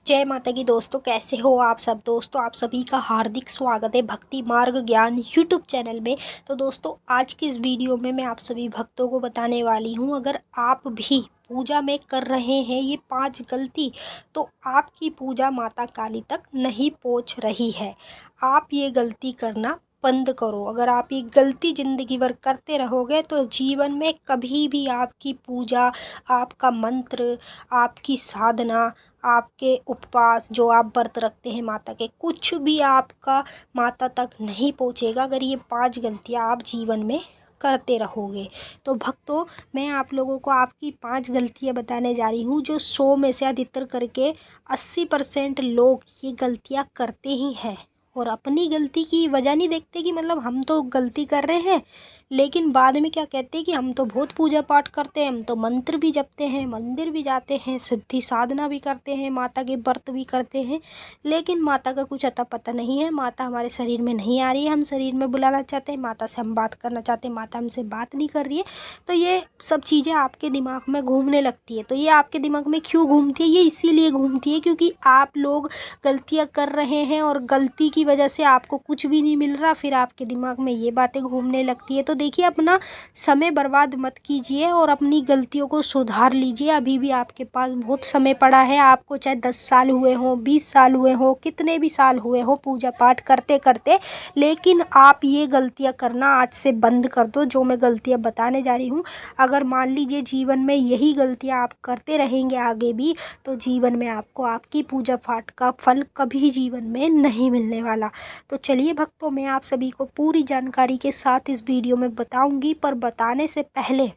जय माता की दोस्तों, कैसे हो आप सब। दोस्तों आप सभी का हार्दिक स्वागत है भक्ति मार्ग ज्ञान यूट्यूब चैनल में। तो दोस्तों आज की इस वीडियो में मैं आप सभी भक्तों को बताने वाली हूँ, अगर आप भी पूजा में कर रहे हैं ये 5 गलती, तो आपकी पूजा माता काली तक नहीं पहुँच रही है। आप ये गलती करना बंद करो। अगर आप ये गलती ज़िंदगी भर करते रहोगे तो जीवन में कभी भी आपकी पूजा, आपका मंत्र, आपकी साधना, आपके उपवास जो आप व्रत रखते हैं माता के, कुछ भी आपका माता तक नहीं पहुँचेगा अगर ये 5 गलतियाँ आप जीवन में करते रहोगे। तो भक्तों, मैं आप लोगों को आपकी 5 गलतियाँ बताने जा रही हूँ जो 100 में से अधिकतर करके 80% लोग ये गलतियाँ करते ही हैं और अपनी गलती की वजह नहीं देखते कि मतलब हम तो गलती कर रहे हैं, लेकिन बाद में क्या कहते हैं कि हम तो बहुत पूजा पाठ करते हैं, हम तो मंत्र भी जपते हैं, मंदिर भी जाते हैं, सिद्धि साधना भी करते हैं, माता के व्रत भी करते हैं, लेकिन माता का कुछ अता पता नहीं है। माता हमारे शरीर में नहीं आ रही है, हम शरीर में बुलाना चाहते हैं, माता से हम बात करना चाहते हैं, माता हमसे बात नहीं कर रही है। तो ये सब चीज़ें आपके दिमाग में घूमने लगती है। तो ये आपके दिमाग में क्यों घूमती है? ये इसीलिए घूमती है क्योंकि आप लोग गलतियाँ कर रहे हैं और गलती की वजह से आपको कुछ भी नहीं मिल रहा, फिर आपके दिमाग में ये बातें घूमने लगती है। तो देखिए, अपना समय बर्बाद मत कीजिए और अपनी गलतियों को सुधार लीजिए। अभी भी आपके पास बहुत समय पड़ा है। आपको चाहे 10 साल हुए हों, 20 साल हुए हों, कितने भी साल हुए हों पूजा पाठ करते करते, लेकिन आप ये गलतियाँ करना आज से बंद कर दो जो मैं गलतियाँ बताने जा रही हूँ। अगर मान लीजिए जीवन में यही गलतियाँ आप करते रहेंगे आगे भी, तो जीवन में आपको आपकी पूजा पाठ का फल कभी जीवन में नहीं मिलने वाला। तो चलिए भक्तों, मैं आप सभी को पूरी जानकारी के साथ इस वीडियो में बताऊंगी, पर बताने से पहले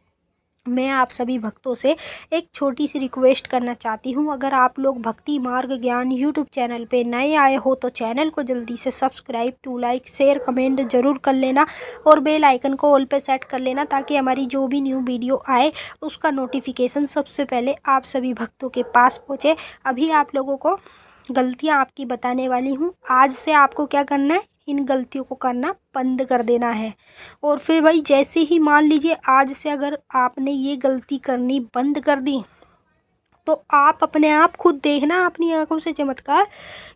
मैं आप सभी भक्तों से एक छोटी सी रिक्वेस्ट करना चाहती हूँ। अगर आप लोग भक्ति मार्ग ज्ञान यूट्यूब चैनल पे नए आए हो तो चैनल को जल्दी से subscribe, to like, share, comment ज़रूर कर लेना और बेल आइकन को ऑल पे सेट कर लेना ताकि हमारी जो भी न्यू वीडियो आए उसका नोटिफिकेशन सबसे पहले आप सभी भक्तों के पास पहुँचे। अभी आप लोगों को गलतियाँ आपकी बताने वाली हूँ। आज से आपको क्या करना है, इन गलतियों को करना बंद कर देना है। और फिर भाई जैसे ही मान लीजिए आज से अगर आपने ये गलती करनी बंद कर दी, तो आप अपने आप खुद देखना अपनी आंखों से चमत्कार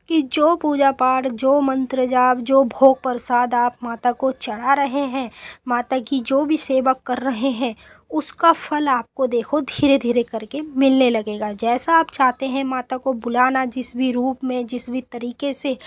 कि जो पूजा पाठ, जो मंत्र जाप, जो भोग प्रसाद आप माता को चढ़ा रहे हैं, माता की जो भी सेवा कर रहे हैं, उसका फल आपको देखो धीरे धीरे करके मिलने लगेगा। जैसा आप चाहते हैं माता को बुलाना, जिस भी रूप में, जिस भी तरीके से,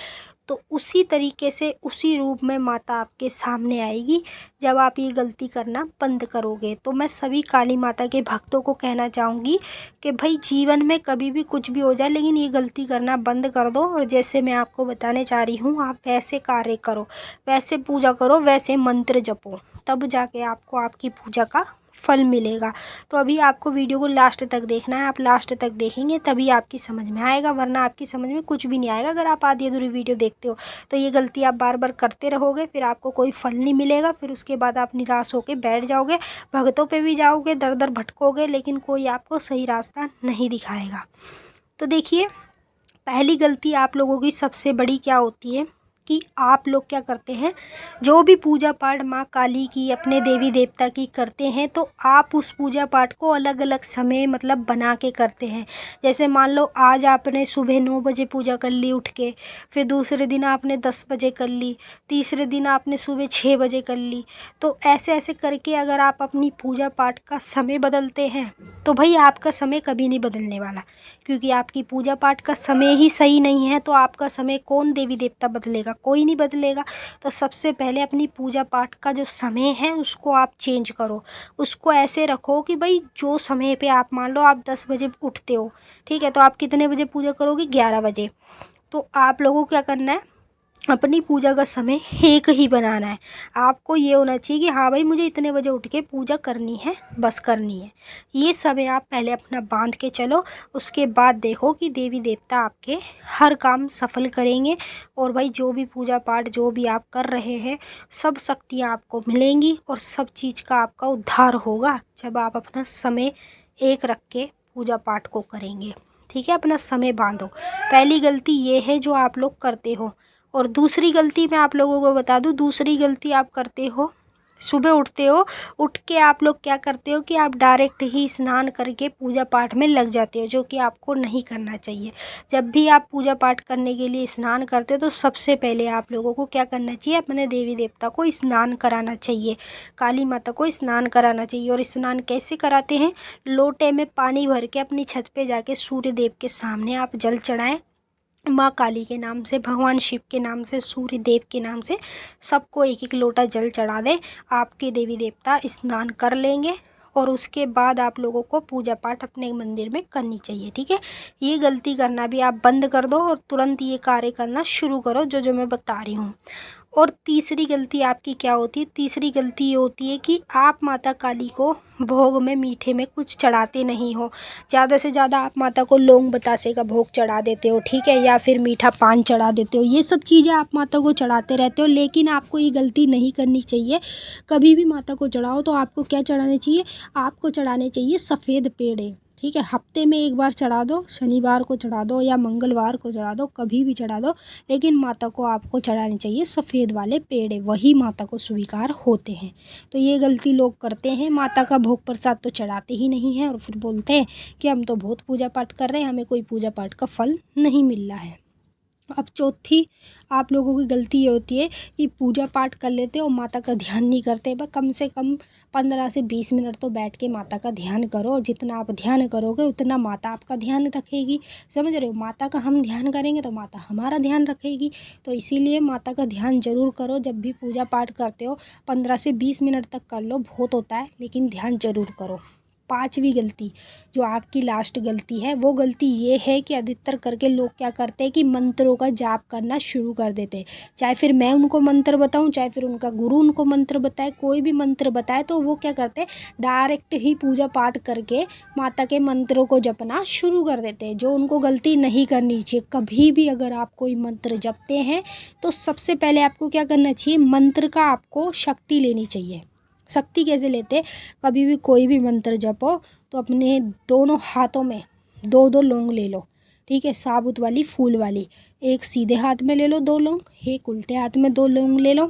तो उसी तरीके से, उसी रूप में माता आपके सामने आएगी जब आप ये गलती करना बंद करोगे। तो मैं सभी काली माता के भक्तों को कहना चाहूँगी कि भाई जीवन में कभी भी कुछ भी हो जाए, लेकिन ये गलती करना बंद कर दो और जैसे मैं आपको बताने चाह रही हूँ आप वैसे कार्य करो, वैसे पूजा करो, वैसे मंत्र जपो, तब जाके आपको आपकी पूजा का फल मिलेगा। तो अभी आपको वीडियो को लास्ट तक देखना है। आप लास्ट तक देखेंगे तभी आपकी समझ में आएगा, वरना आपकी समझ में कुछ भी नहीं आएगा। अगर आप आधी अधूरी वीडियो देखते हो तो ये गलती आप बार बार करते रहोगे, फिर आपको कोई फल नहीं मिलेगा, फिर उसके बाद आप निराश होकर बैठ जाओगे, भगतों पे भी जाओगे, दर दर भटकोगे, लेकिन कोई आपको सही रास्ता नहीं दिखाएगा। तो देखिए, पहली गलती आप लोगों की सबसे बड़ी क्या होती है कि आप लोग क्या करते हैं, जो भी पूजा पाठ माँ काली की, अपने देवी देवता की करते हैं, तो आप उस पूजा पाठ को अलग अलग समय मतलब बना के करते हैं। जैसे मान लो आज आपने सुबह 9 बजे पूजा कर ली उठ के, फिर दूसरे दिन आपने 10 बजे कर ली, तीसरे दिन आपने सुबह 6 बजे कर ली। तो ऐसे ऐसे करके अगर आप अपनी पूजा पाठ का समय बदलते हैं तो भाई आपका समय कभी नहीं बदलने वाला, क्योंकि आपकी पूजा पाठ का समय ही सही नहीं है। तो आपका समय कौन देवी देवता बदलेगा? कोई नहीं बदलेगा। तो सबसे पहले अपनी पूजा पाठ का जो समय है उसको आप चेंज करो। उसको ऐसे रखो कि भाई जो समय पे आप, मान लो आप 10 बजे उठते हो, ठीक है, तो आप कितने बजे पूजा करोगे? 11 बजे। तो आप लोगों को क्या करना है, अपनी पूजा का समय एक ही बनाना है। आपको ये होना चाहिए कि हाँ भाई मुझे इतने बजे उठ के पूजा करनी है, बस करनी है। ये समय आप पहले अपना बांध के चलो, उसके बाद देखो कि देवी देवता आपके हर काम सफल करेंगे। और भाई जो भी पूजा पाठ जो भी आप कर रहे हैं, सब शक्तियाँ आपको मिलेंगी और सब चीज़ का आपका उद्धार होगा जब आप अपना समय एक रख के पूजा पाठ को करेंगे। ठीक है, अपना समय बांधो। पहली गलती ये है जो आप लोग करते हो। और दूसरी गलती मैं आप लोगों को बता दूं, दूसरी गलती आप करते हो सुबह उठते हो, उठ के आप लोग क्या करते हो कि आप डायरेक्ट ही स्नान करके पूजा पाठ में लग जाते हो, जो कि आपको नहीं करना चाहिए। जब भी आप पूजा पाठ करने के लिए स्नान करते हो तो सबसे पहले आप लोगों को क्या करना चाहिए, अपने देवी देवता को स्नान कराना चाहिए, काली माता को स्नान कराना चाहिए। और स्नान कैसे कराते हैं, लोटे में पानी भर के अपनी छत पे जाके सूर्य देव के सामने आप जल चढ़ाएं, माँ काली के नाम से, भगवान शिव के नाम से, सूर्य देव के नाम से, सबको एक एक लोटा जल चढ़ा दें। आपके देवी देवता स्नान कर लेंगे और उसके बाद आप लोगों को पूजा पाठ अपने मंदिर में करनी चाहिए। ठीक है, ये गलती करना भी आप बंद कर दो और तुरंत ये कार्य करना शुरू करो जो जो मैं बता रही हूँ। और तीसरी गलती आपकी क्या होती है, तीसरी गलती ये होती है कि आप माता काली को भोग में मीठे में कुछ चढ़ाते नहीं हो। ज़्यादा से ज़्यादा आप माता को लौंग बतासे का भोग चढ़ा देते हो, ठीक है, या फिर मीठा पान चढ़ा देते हो। ये सब चीज़ें आप माता को चढ़ाते रहते हो, लेकिन आपको ये गलती नहीं करनी चाहिए। कभी भी माता को चढ़ाओ तो आपको क्या चढ़ाने चाहिए, आपको चढ़ाने चाहिए सफ़ेद पेड़े। ठीक है, हफ्ते में एक बार चढ़ा दो, शनिवार को चढ़ा दो या मंगलवार को चढ़ा दो, कभी भी चढ़ा दो, लेकिन माता को आपको चढ़ाने चाहिए सफ़ेद वाले पेड़े, वही माता को स्वीकार होते हैं। तो ये गलती लोग करते हैं, माता का भोग प्रसाद तो चढ़ाते ही नहीं हैं और फिर बोलते हैं कि हम तो बहुत पूजा पाठ कर रहे हैं, हमें कोई पूजा पाठ का फल नहीं मिल रहा है। अब चौथी आप लोगों की गलती ये होती है कि पूजा पाठ कर लेते हो, माता का ध्यान नहीं करते। बस कम से कम 15 से 20 मिनट तो बैठ के माता का ध्यान करो। जितना आप ध्यान करोगे उतना माता आपका ध्यान रखेगी। समझ रहे हो, माता का हम ध्यान करेंगे तो माता हमारा ध्यान रखेगी। तो इसीलिए माता का ध्यान ज़रूर करो जब भी पूजा पाठ करते हो। 15 से 20 मिनट तक कर लो, बहुत होता है, लेकिन ध्यान ज़रूर करो। पांचवी गलती जो आपकी लास्ट गलती है, वो गलती ये है कि अधिकतर करके लोग क्या करते हैं कि मंत्रों का जाप करना शुरू कर देते हैं। चाहे फिर मैं उनको मंत्र बताऊं, चाहे फिर उनका गुरु उनको मंत्र बताए, कोई भी मंत्र बताए, तो वो क्या करते हैं, डायरेक्ट ही पूजा पाठ करके माता के मंत्रों को जपना शुरू कर देते हैं, जो उनको गलती नहीं करनी चाहिए। कभी भी अगर आप कोई मंत्र जपते हैं तो सबसे पहले आपको क्या करना चाहिए, मंत्र का आपको शक्ति लेनी चाहिए। शक्ति कैसे लेते, कभी भी कोई भी मंत्र जपो तो अपने दोनों हाथों में 2-2 लौंग ले लो। ठीक है, साबुत वाली, फूल वाली, एक सीधे हाथ में ले लो 2 लौंग, एक उल्टे हाथ में 2 लौंग ले लो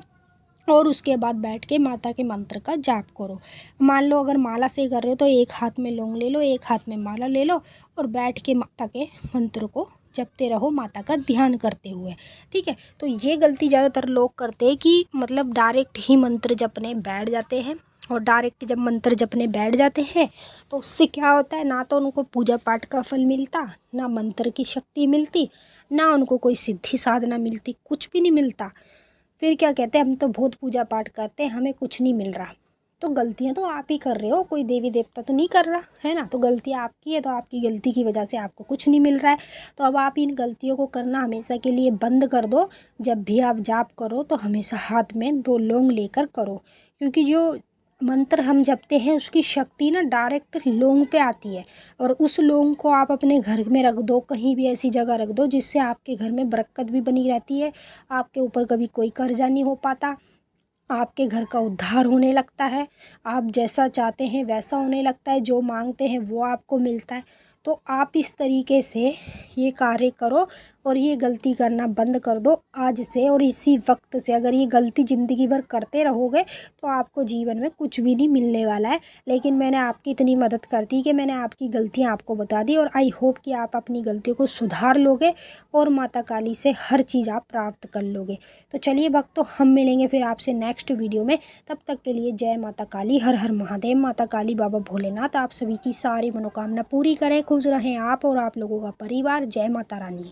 और उसके बाद बैठ के माता के मंत्र का जाप करो। मान लो अगर माला से कर रहे हो तो एक हाथ में लौंग ले लो, एक हाथ में माला ले लो और बैठ के माता के मंत्र को जपते रहो, माता का ध्यान करते हुए। ठीक है, तो ये गलती ज़्यादातर लोग करते हैं कि मतलब डायरेक्ट ही मंत्र जपने बैठ जाते हैं। और डायरेक्ट जब मंत्र जपने बैठ जाते हैं तो उससे क्या होता है, ना तो उनको पूजा पाठ का फल मिलता, ना मंत्र की शक्ति मिलती, ना उनको कोई सिद्धि साधना मिलती, कुछ भी नहीं मिलता। फिर क्या कहते हैं, हम तो बहुत पूजा पाठ करते हैं, हमें कुछ नहीं मिल रहा। तो गलतियाँ तो आप ही कर रहे हो, कोई देवी देवता तो नहीं कर रहा है ना। तो गलती आपकी है, तो आपकी गलती की वजह से आपको कुछ नहीं मिल रहा है। तो अब आप इन गलतियों को करना हमेशा के लिए बंद कर दो। जब भी आप जाप करो तो हमेशा हाथ में 2 लौंग लेकर करो, क्योंकि जो मंत्र हम जपते हैं उसकी शक्ति ना डायरेक्ट लौंग पे आती है। और उस लौंग को आप अपने घर में रख दो, कहीं भी ऐसी जगह रख दो जिससे आपके घर में बरकत भी बनी रहती है, आपके ऊपर कभी कोई कर्जा नहीं हो पाता, आपके घर का उद्धार होने लगता है, आप जैसा चाहते हैं वैसा होने लगता है, जो मांगते हैं वो आपको मिलता है। तो आप इस तरीके से ये कार्य करो और ये गलती करना बंद कर दो आज से और इसी वक्त से। अगर ये गलती ज़िंदगी भर करते रहोगे तो आपको जीवन में कुछ भी नहीं मिलने वाला है। लेकिन मैंने आपकी इतनी मदद कर दी कि मैंने आपकी गलतियाँ आपको बता दी और आई होप कि आप अपनी गलतियों को सुधार लोगे और माता काली से हर चीज़ आप प्राप्त कर लोगे। तो चलिए भक्तों, हम मिलेंगे फिर आपसे नेक्स्ट वीडियो में। तब तक के लिए जय माता काली, हर हर महादेव। माता काली, बाबा भोलेनाथ आप सभी की सारी मनोकामना पूरी करें। खुश रहें आप और आप लोगों का परिवार। जय माता रानी।